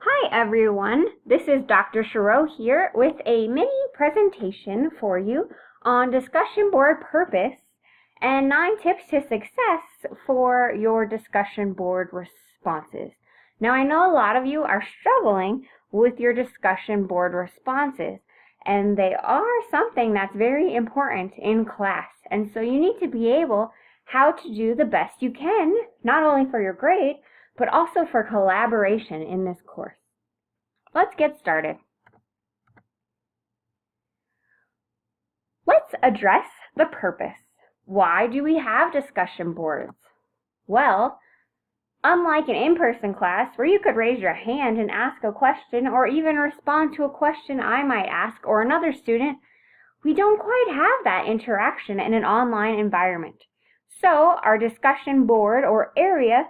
Hi everyone, this is Dr. Shiro here with a mini presentation for you on discussion board purpose and 9 tips to success for your discussion board responses. Now I know a lot of you are struggling with your discussion board responses, and they are something that's very important in class, and so you need to be able how to do the best you can, not only for your grade, but also for collaboration in this course. Let's get started. Let's address the purpose. Why do we have discussion boards? Well, unlike an in-person class where you could raise your hand and ask a question or even respond to a question I might ask or another student, we don't quite have that interaction in an online environment. So our discussion board or area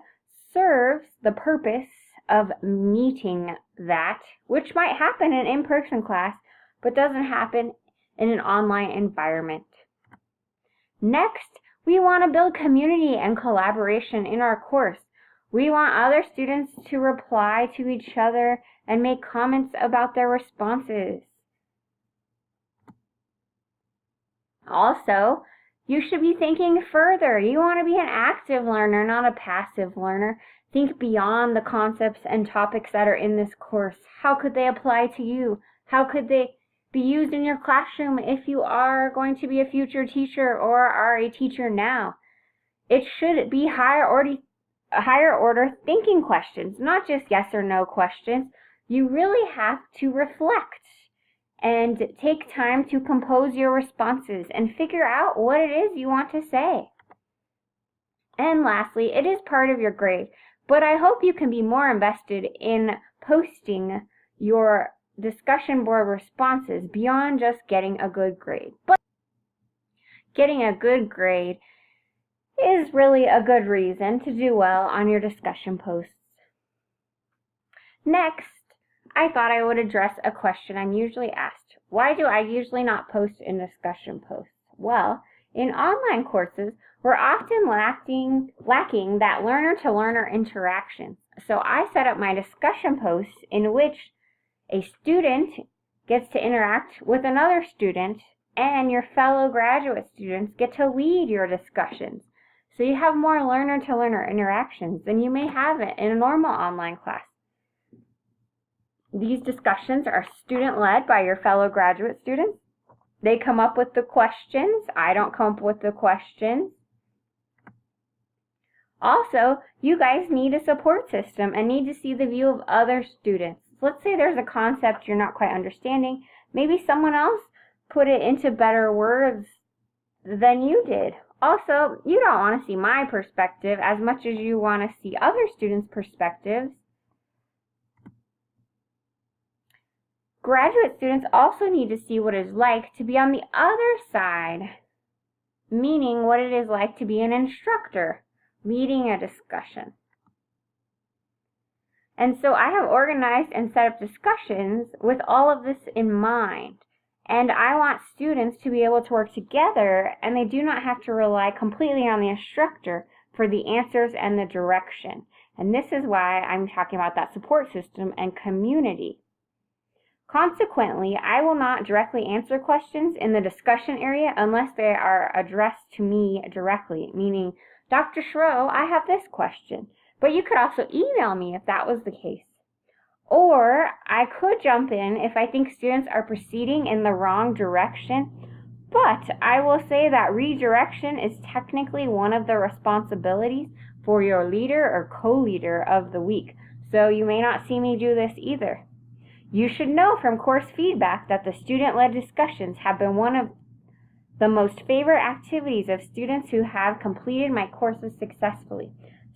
serves the purpose of meeting that, which might happen in an in-person class, but doesn't happen in an online environment. Next, we want to build community and collaboration in our course. We want other students to reply to each other and make comments about their responses. Also, you should be thinking further. You want to be an active learner, not a passive learner. Think beyond the concepts and topics that are in this course. How could they apply to you? How could they be used in your classroom if you are going to be a future teacher or are a teacher now? It should be higher order thinking questions, not just yes or no questions. You really have to reflect and take time to compose your responses and figure out what it is you want to say. And lastly, it is part of your grade, but I hope you can be more invested in posting your discussion board responses beyond just getting a good grade. But getting a good grade is really a good reason to do well on your discussion posts. Next, I thought I would address a question I'm usually asked. Why do I usually not post in discussion posts? Well, in online courses, we're often lacking that learner-to-learner interaction. So I set up my discussion posts in which a student gets to interact with another student and your fellow graduate students get to lead your discussions. So you have more learner-to-learner interactions than you may have in a normal online class. These discussions are student-led by your fellow graduate students. They come up with the questions. I don't come up with the questions. Also, you guys need a support system and need to see the view of other students. Let's say there's a concept you're not quite understanding. Maybe someone else put it into better words than you did. Also, you don't want to see my perspective as much as you want to see other students' perspectives. Graduate students also need to see what it's like to be on the other side, meaning what it is like to be an instructor leading a discussion. And so I have organized and set up discussions with all of this in mind. And I want students to be able to work together, and they do not have to rely completely on the instructor for the answers and the direction. And this is why I'm talking about that support system and community. Consequently, I will not directly answer questions in the discussion area unless they are addressed to me directly, meaning, Dr. Shiro, I have this question. But you could also email me if that was the case. Or I could jump in if I think students are proceeding in the wrong direction. But I will say that redirection is technically one of the responsibilities for your leader or co-leader of the week. So you may not see me do this either. You should know from course feedback that the student-led discussions have been one of the most favorite activities of students who have completed my courses successfully.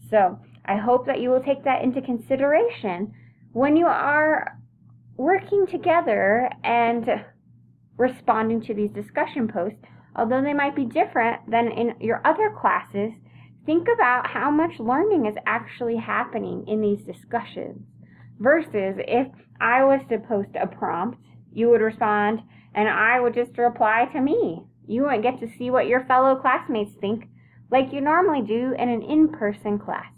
So I hope that you will take that into consideration when you are working together and responding to these discussion posts. Although they might be different than in your other classes, think about how much learning is actually happening in these discussions. Versus if I was to post a prompt, you would respond and I would just reply to me. You wouldn't get to see what your fellow classmates think like you normally do in an in-person class.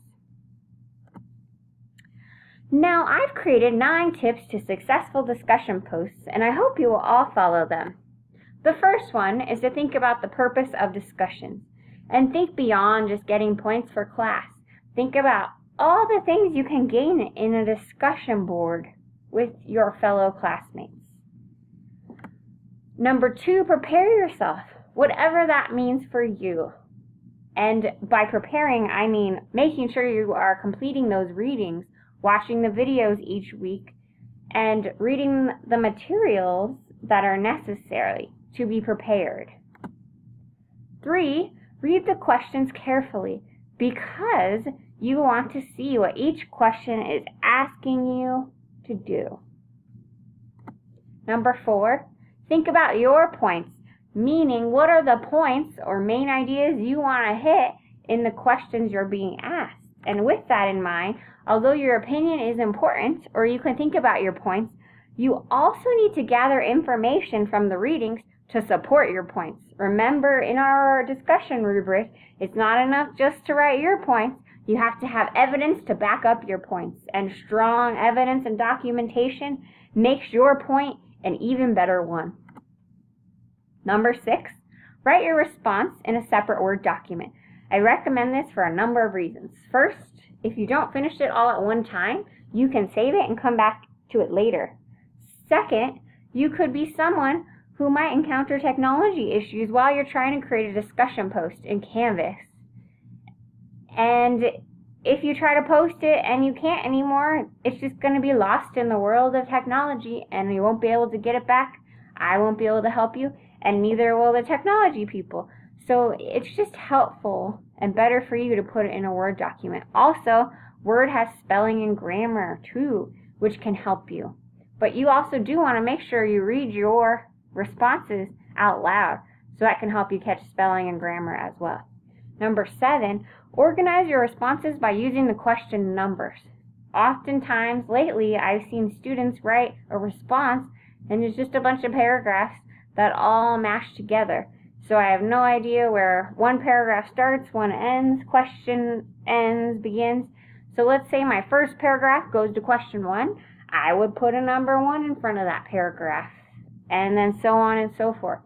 Now, I've created 9 tips to successful discussion posts, and I hope you will all follow them. The first one is to think about the purpose of discussions, and think beyond just getting points for class. Think about all the things you can gain in a discussion board with your fellow classmates. Number 2, prepare yourself, whatever that means for you. And by preparing, I mean making sure you are completing those readings, watching the videos each week, and reading the materials that are necessary to be prepared. 3, read the questions carefully because you want to see what each question is asking you to do. Number 4, think about your points, meaning what are the points or main ideas you want to hit in the questions you're being asked. And with that in mind, although your opinion is important, or you can think about your points, you also need to gather information from the readings to support your points. Remember, in our discussion rubric, it's not enough just to write your points. You have to have evidence to back up your points, and strong evidence and documentation makes your point an even better one. Number 6, write your response in a separate Word document. I recommend this for a number of reasons. First, if you don't finish it all at one time, you can save it and come back to it later. Second, you could be someone who might encounter technology issues while you're trying to create a discussion post in Canvas. And if you try to post it and you can't anymore, it's just going to be lost in the world of technology and you won't be able to get it back. I won't be able to help you, and neither will the technology people. So it's just helpful and better for you to put it in a Word document. Also, Word has spelling and grammar too, which can help you. But you also do want to make sure you read your responses out loud, so that can help you catch spelling and grammar as well. Number 7, organize your responses by using the question numbers. Oftentimes lately, I've seen students write a response and it's just a bunch of paragraphs that all mash together. So I have no idea where one paragraph starts, one ends, question ends, begins. So let's say my first paragraph goes to question 1. I would put a number 1 in front of that paragraph, and then so on and so forth.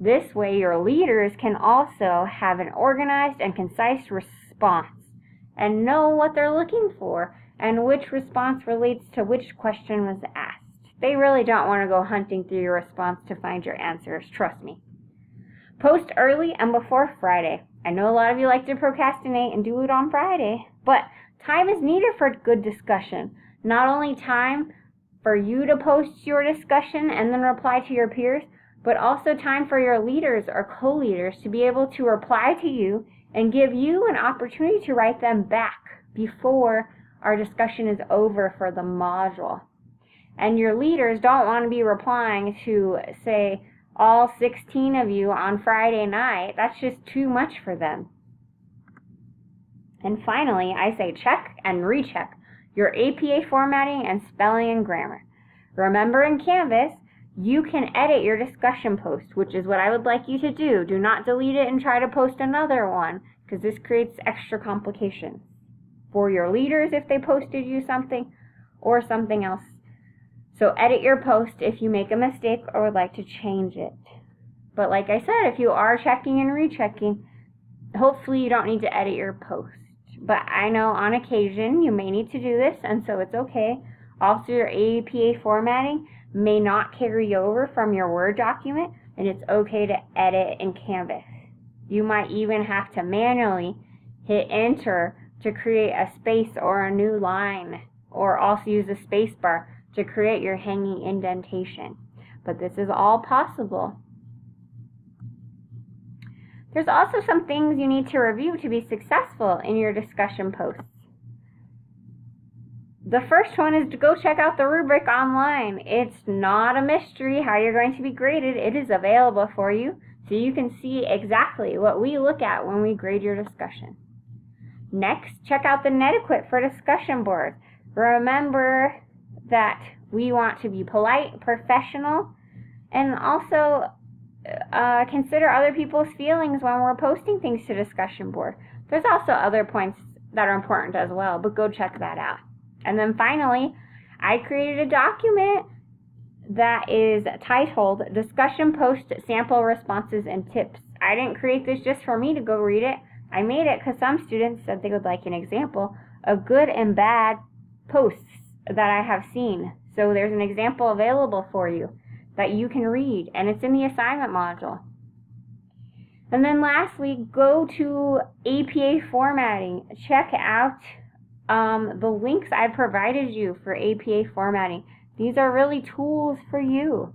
This way your leaders can also have an organized and concise response and know what they're looking for and which response relates to which question was asked. They really don't want to go hunting through your response to find your answers, trust me. Post early and before Friday. I know a lot of you like to procrastinate and do it on Friday, but time is needed for good discussion. Not only time for you to post your discussion and then reply to your peers, but also time for your leaders or co-leaders to be able to reply to you and give you an opportunity to write them back before our discussion is over for the module. And your leaders don't want to be replying to, say, all 16 of you on Friday night. That's just too much for them. And finally, I say check and recheck your APA formatting and spelling and grammar. Remember, in Canvas, you can edit your discussion post, which is what I would like you to do. Do not delete it and try to post another one, because this creates extra complications for your leaders if they posted you something or something else. So edit your post if you make a mistake or would like to change it. But like I said, if you are checking and rechecking, hopefully you don't need to edit your post. But I know on occasion you may need to do this, and so it's okay. Also, your APA formatting may not carry over from your Word document, and it's okay to edit in Canvas. You might even have to manually hit enter to create a space or a new line, or also use the space bar to create your hanging indentation. But this is all possible. There's also some things you need to review to be successful in your discussion posts. The first one is to go check out the rubric online. It's not a mystery how you're going to be graded. It is available for you, so you can see exactly what we look at when we grade your discussion. Next, check out the Netiquette for discussion boards. Remember that we want to be polite, professional, and also consider other people's feelings when we're posting things to discussion board. There's also other points that are important as well, but go check that out. And then finally, I created a document that is titled Discussion Post Sample Responses and Tips. I didn't create this just for me to go read it. I made it because some students said they would like an example of good and bad posts that I have seen. So there's an example available for you that you can read, and it's in the assignment module. And then lastly, go to APA formatting. Check out the links I provided you for APA formatting. These are really tools for you.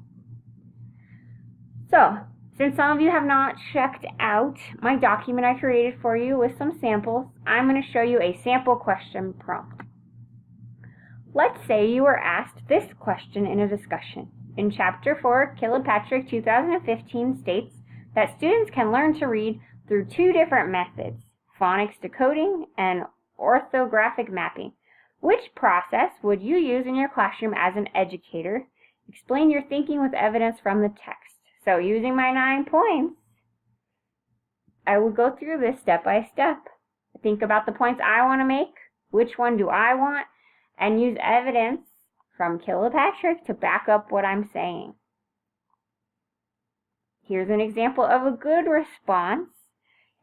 So, since some of you have not checked out my document I created for you with some samples, I'm going to show you a sample question prompt. Let's say you were asked this question in a discussion. In Chapter 4, Kilpatrick 2015 states that students can learn to read through two different methods, phonics decoding and orthographic mapping. Which process would you use in your classroom as an educator? Explain your thinking with evidence from the text. So using my 9 points, I will go through this step by step. Think about the points I want to make, which one do I want, and use evidence from Kilpatrick to back up what I'm saying. Here's an example of a good response,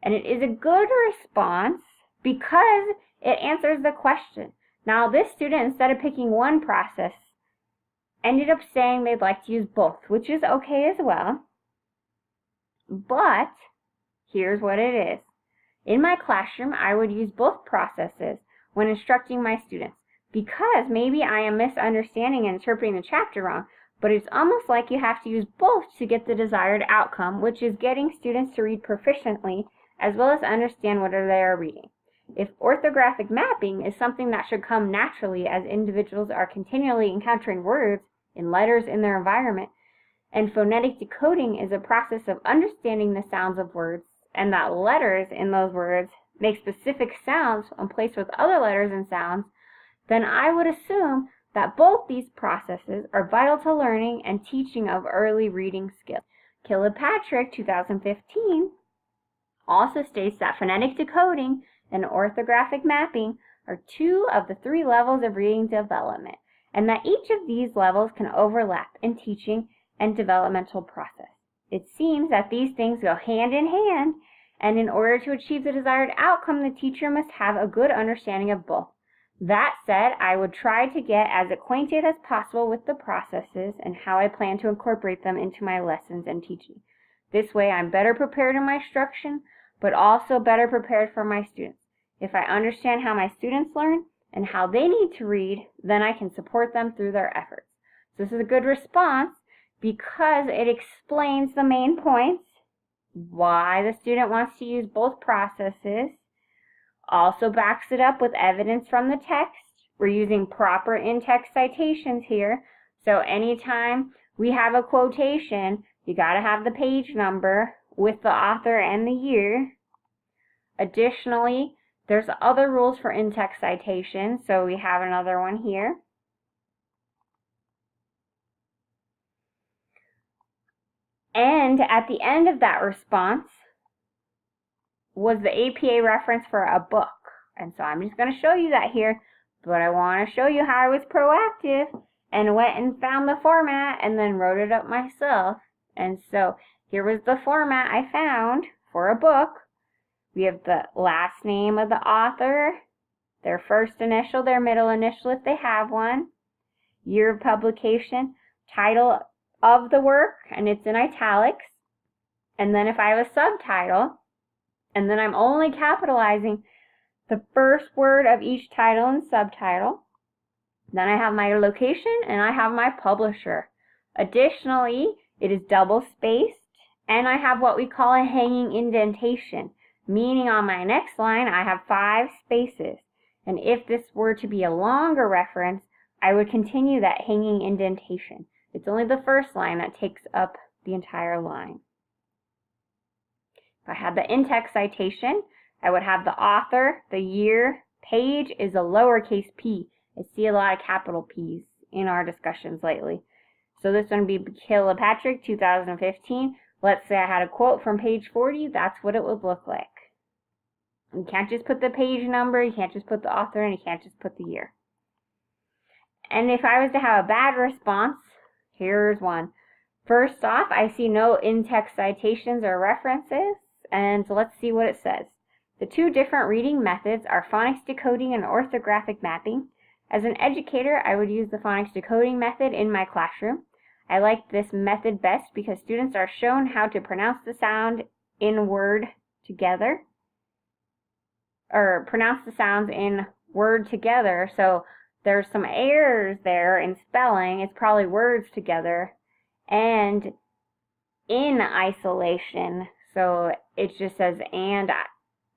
and it is a good response because it answers the question. Now, this student, instead of picking one process, ended up saying they'd like to use both, which is okay as well. But here's what it is. In my classroom, I would use both processes when instructing my students because maybe I am misunderstanding and interpreting the chapter wrong, but it's almost like you have to use both to get the desired outcome, which is getting students to read proficiently as well as understand what they are reading. If orthographic mapping is something that should come naturally as individuals are continually encountering words and letters in their environment, and phonetic decoding is a process of understanding the sounds of words and that letters in those words make specific sounds when placed with other letters and sounds, then I would assume that both these processes are vital to learning and teaching of early reading skills. Kilpatrick 2015 also states that phonetic decoding and orthographic mapping are two of the 3 levels of reading development, and that each of these levels can overlap in teaching and developmental process. It seems that these things go hand in hand, and in order to achieve the desired outcome, the teacher must have a good understanding of both. That said, I would try to get as acquainted as possible with the processes and how I plan to incorporate them into my lessons and teaching. This way, I'm better prepared in my instruction, but also better prepared for my students. If I understand how my students learn and how they need to read, then I can support them through their efforts. So this is a good response because it explains the main points, why the student wants to use both processes, also backs it up with evidence from the text. We're using proper in-text citations here, so anytime we have a quotation, you got to have the page number with the author and the year. Additionally, there's other rules for in-text citation, so we have another one here. And at the end of that response was the APA reference for a book. And so I'm just going to show you that here, but I want to show you how I was proactive and went and found the format and then wrote it up myself. And so here was the format I found for a book. We have the last name of the author, their first initial, their middle initial if they have one, year of publication, title of the work, and it's in italics. And then if I have a subtitle, and then I'm only capitalizing the first word of each title and subtitle, then I have my location and I have my publisher. Additionally, it is double spaced, and I have what we call a hanging indentation, meaning on my next line I have 5 spaces. And if this were to be a longer reference, I would continue that hanging indentation. It's only the first line that takes up the entire line. If I had the in-text citation, I would have the author, the year, page is a lowercase p. I see a lot of capital P's in our discussions lately. So this one would be Kilpatrick 2015. Let's say I had a quote from page 40. That's what it would look like. You can't just put the page number. You can't just put the author, and you can't just put the year. And if I was to have a bad response, here's one. First off, I see no in-text citations or references, and let's see what it says. The two different reading methods are phonics decoding and orthographic mapping. As an educator, I would use the phonics decoding method in my classroom. I like this method best because students are shown how to pronounce the sound in word together, or pronounce the sounds in word together. So there's some errors there in spelling. It's probably words together and in isolation. So it just says and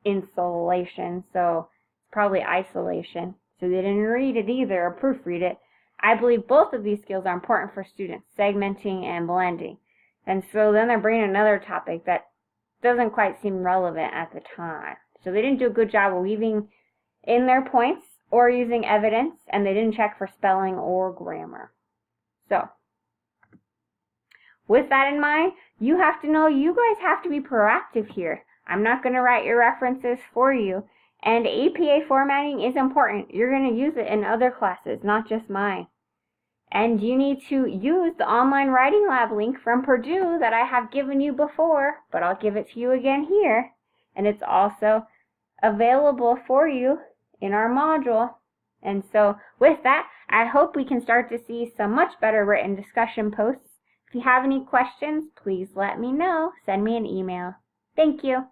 insulation. So it's probably isolation. So they didn't read it either or proofread it. I believe both of these skills are important for students, segmenting and blending. And so then they're bringing another topic that doesn't quite seem relevant at the time. So they didn't do a good job of weaving in their points or using evidence, and they didn't check for spelling or grammar. So, with that in mind, you have to know you guys have to be proactive here. I'm not going to write your references for you. And APA formatting is important. You're going to use it in other classes, not just mine. And you need to use the online writing lab link from Purdue that I have given you before, but I'll give it to you again here. And it's also available for you in our module. And so with that, I hope we can start to see some much better written discussion posts. If you have any questions, please let me know. Send me an email. Thank you.